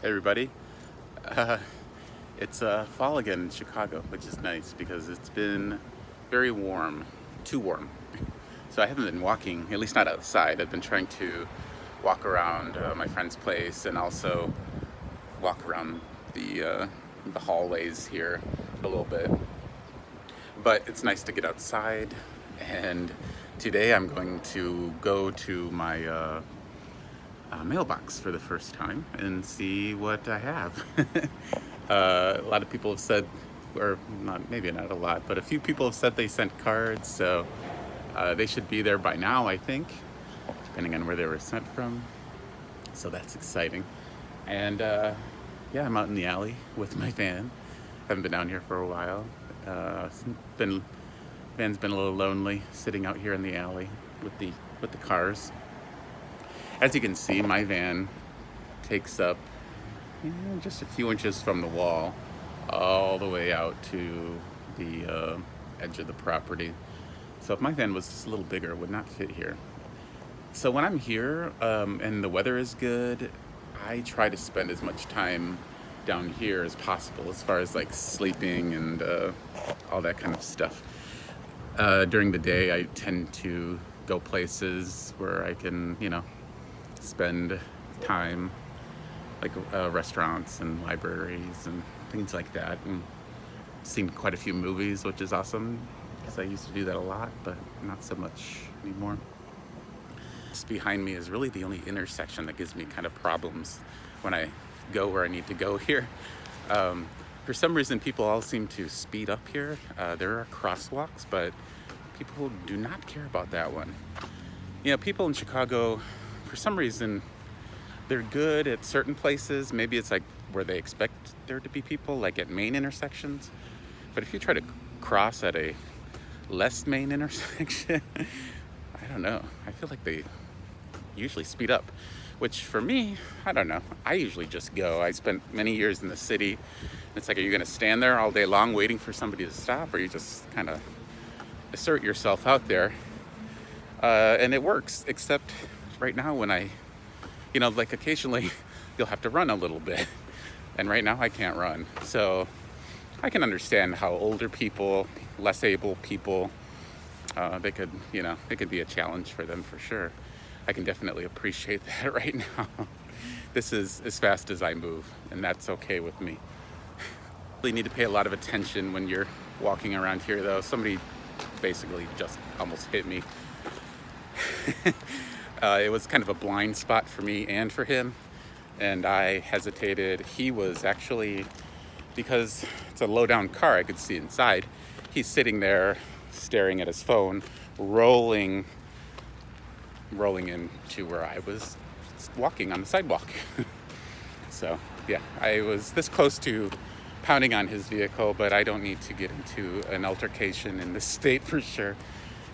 Hey everybody, uh, it's fall again in Chicago, which is nice because it's been very warm, too warm. So I haven't been walking, at least not outside. I've been trying to walk around my friend's place and also walk around the hallways here a little bit. But it's nice to get outside, and today I'm going to go to my mailbox for the first time and see what I have. A lot of people have said, or not, maybe not a lot, but a few people have said they sent cards, so they should be there by now, I think, depending on where they were sent from. So that's exciting. And yeah, I'm out in the alley with my van. Haven't been down here for a while. Van's been a little lonely sitting out here in the alley with the cars. As you can see, my van takes up just a few inches from the wall all the way out to the edge of the property. So if my van was just a little bigger, it would not fit here. So when I'm here and the weather is good, I try to spend as much time down here as possible as far as like sleeping and all that kind of stuff. During the day, I tend to go places where I can, spend time, like restaurants and libraries and things like that, and seen quite a few movies, which is awesome because I used to do that a lot, but not so much anymore. Just behind me is really the only intersection that gives me kind of problems when I go where I need to go here. For some reason, people all seem to speed up here. There are crosswalks, but people do not care about that one. People in Chicago, for some reason, they're good at certain places. Maybe it's like where they expect there to be people, like at main intersections. But if you try to cross at a less main intersection, I don't know. I feel like they usually speed up, which for me, I don't know. I usually just go. I spent many years in the city. It's like, are you going to stand there all day long waiting for somebody to stop, or you just kind of assert yourself out there? And it works, except right now when like occasionally you'll have to run a little bit. And right now I can't run. So I can understand how older people, less able people, it could be a challenge for them for sure. I can definitely appreciate that right now. This is as fast as I move, and that's okay with me. You need to pay a lot of attention when you're walking around here, though. Somebody basically just almost hit me. It was kind of a blind spot for me and for him, and I hesitated. He was actually, because it's a low-down car, I could see inside. He's sitting there staring at his phone, rolling into where I was walking on the sidewalk. So yeah, I was this close to pounding on his vehicle, but I don't need to get into an altercation in this state for sure,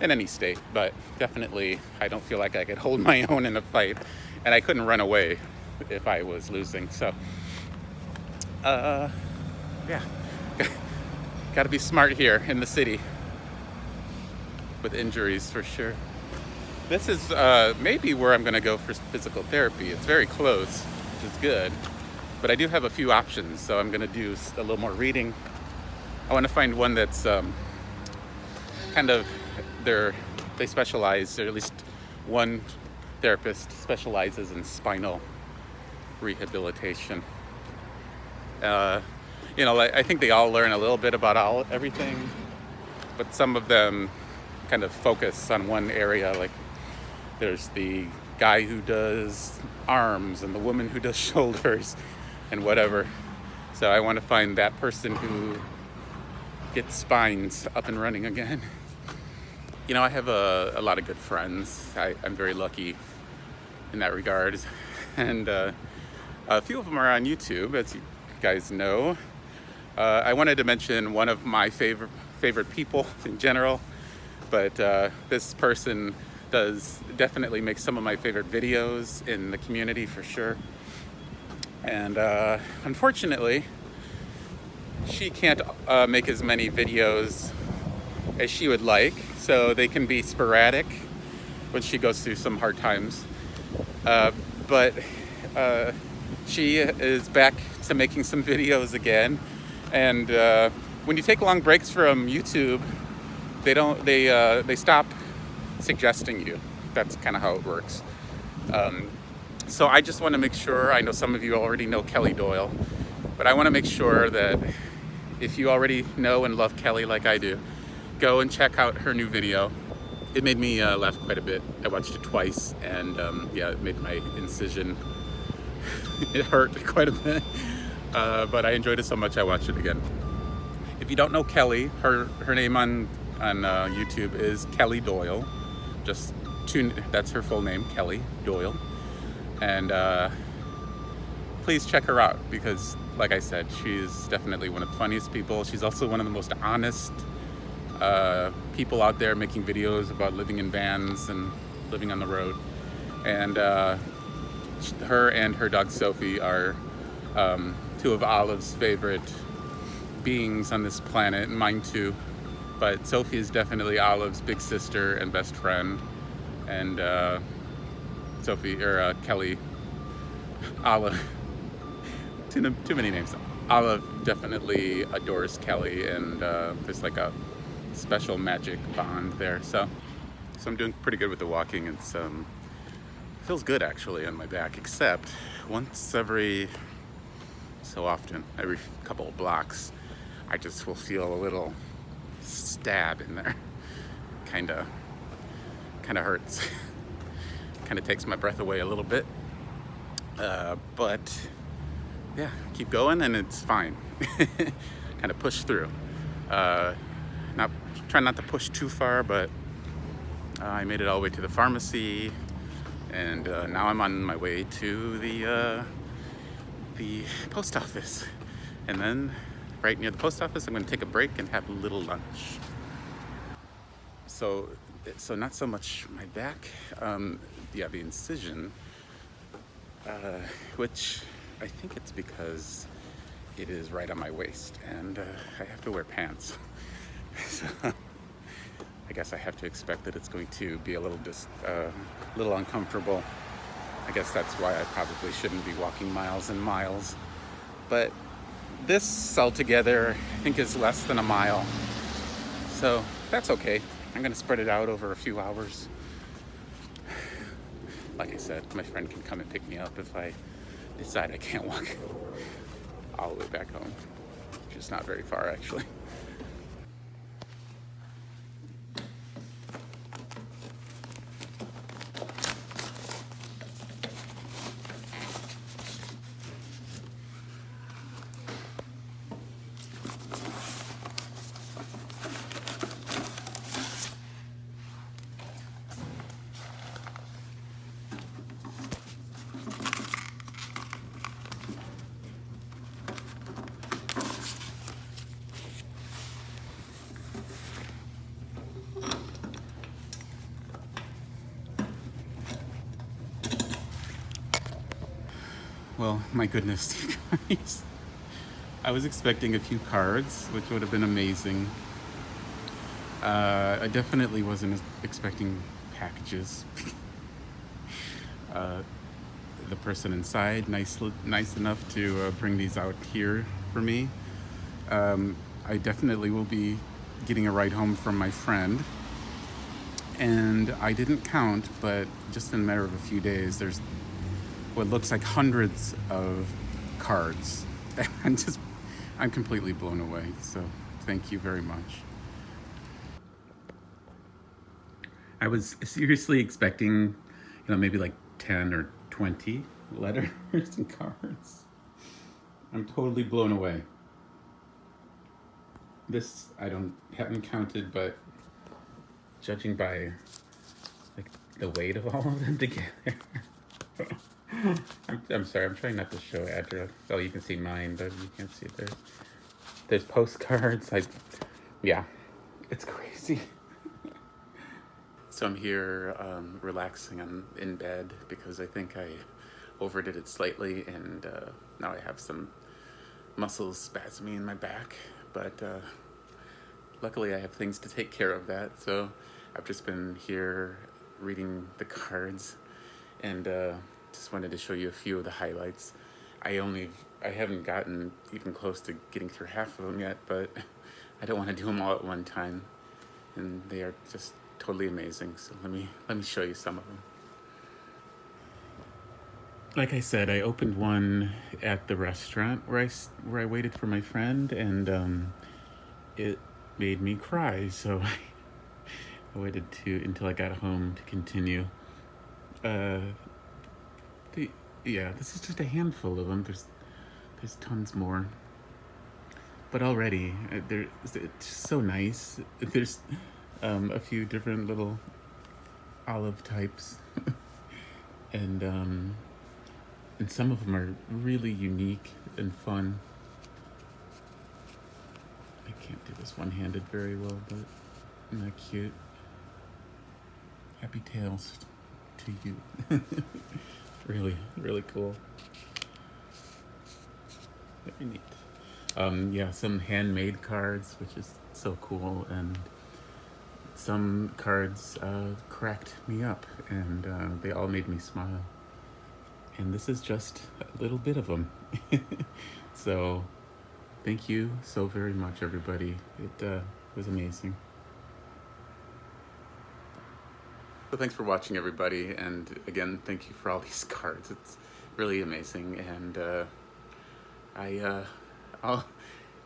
in any state, but definitely I don't feel like I could hold my own in a fight, and I couldn't run away if I was losing. So yeah, gotta be smart here in the city with injuries for sure. This is maybe where I'm gonna go for physical therapy. It's very close, which is good, but I do have a few options, so I'm gonna do a little more reading. I want to find one that's kind of they specialize, or at least one therapist specializes in spinal rehabilitation. I think they all learn a little bit about everything, but some of them kind of focus on one area. Like there's the guy who does arms and the woman who does shoulders and whatever. So I want to find that person who gets spines up and running again. I have a lot of good friends. I'm very lucky in that regard. And a few of them are on YouTube, as you guys know. I wanted to mention one of my favorite people in general, but this person does definitely make some of my favorite videos in the community for sure. And unfortunately, she can't make as many videos as she would like, so they can be sporadic when she goes through some hard times. But She is back to making some videos again. And when you take long breaks from YouTube, they stop suggesting you. That's kind of how it works. So I just want to make sure, I know some of you already know Kelly Doyle, but I want to make sure that if you already know and love Kelly like I do, go and check out her new video. It made me laugh quite a bit. I watched it twice, and yeah, it made my incision, it hurt quite a bit, but I enjoyed it so much I watched it again. If you don't know Kelly, her name on YouTube is Kelly Doyle. That's her full name, Kelly Doyle. And please check her out because, like I said, she's definitely one of the funniest people. She's also one of the most honest people out there making videos about living in vans and living on the road. And her and her dog Sophie are two of Olive's favorite beings on this planet, and mine too. But Sophie is definitely Olive's big sister and best friend. And Kelly, Olive, too many names. Olive definitely adores Kelly, and there's like a special magic bond there. So I'm doing pretty good with the walking. It's feels good actually on my back, except once every so often, every couple of blocks, I just will feel a little stab in there. Kind of hurts. Kind of takes my breath away a little bit. But yeah, keep going and it's fine. Kind of push through. Try not to push too far, but I made it all the way to the pharmacy, and now I'm on my way to the post office. And then right near the post office, I'm going to take a break and have a little lunch. So not so much my back, yeah, the incision, which I think it's because it is right on my waist, and I have to wear pants. So I guess I have to expect that it's going to be a little uncomfortable. I guess that's why I probably shouldn't be walking miles and miles. But this altogether, I think, is less than a mile. So that's okay. I'm gonna spread it out over a few hours. Like I said, my friend can come and pick me up if I decide I can't walk all the way back home, which is not very far actually. Well, my goodness, you guys. I was expecting a few cards, which would have been amazing. I definitely wasn't expecting packages. The person inside, nice enough to bring these out here for me. I definitely will be getting a ride home from my friend. And I didn't count, but just in a matter of a few days, there's what looks like hundreds of cards. I'm completely blown away. So thank you very much. I was seriously expecting, maybe like 10 or 20 letters and cards. I'm totally blown away. This, haven't counted, but judging by like the weight of all of them together. I'm sorry, I'm trying not to show address. Oh, you can see mine, but you can't see it. There's postcards. Yeah, it's crazy. So I'm here relaxing. I'm in bed because I think I overdid it slightly, and now I have some muscles spasming in my back. But luckily I have things to take care of that. So I've just been here reading the cards, and just wanted to show you a few of the highlights. I haven't gotten even close to getting through half of them yet, but I don't want to do them all at one time, and they are just totally amazing. So let me show you some of them. Like I said, I opened one at the restaurant where I waited for my friend, and it made me cry. So I waited until I got home to continue. Uh, yeah, this is just a handful of them. There's tons more, but already it's so nice. There's a few different little olive types, and some of them are really unique and fun. I can't do this one-handed very well, but isn't that cute? Happy Tales to you. Really, really cool. Very neat. Yeah, some handmade cards, which is so cool, and some cards cracked me up, and they all made me smile. And this is just a little bit of them. So, thank you so very much, everybody. It was amazing. So thanks for watching, everybody, and again, thank you for all these cards. It's really amazing, and I'll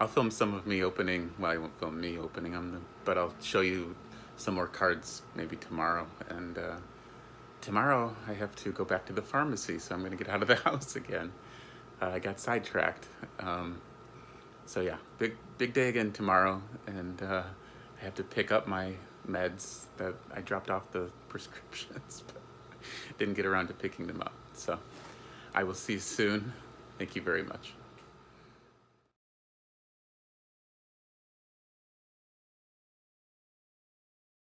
film some of me opening. Well, I won't film me opening them, but I'll show you some more cards maybe tomorrow. And tomorrow I have to go back to the pharmacy, so I'm going to get out of the house again. I got sidetracked. So yeah, big day again tomorrow, and I have to pick up my meds that I dropped off the prescriptions, but didn't get around to picking them up. So I will see you soon. Thank you very much.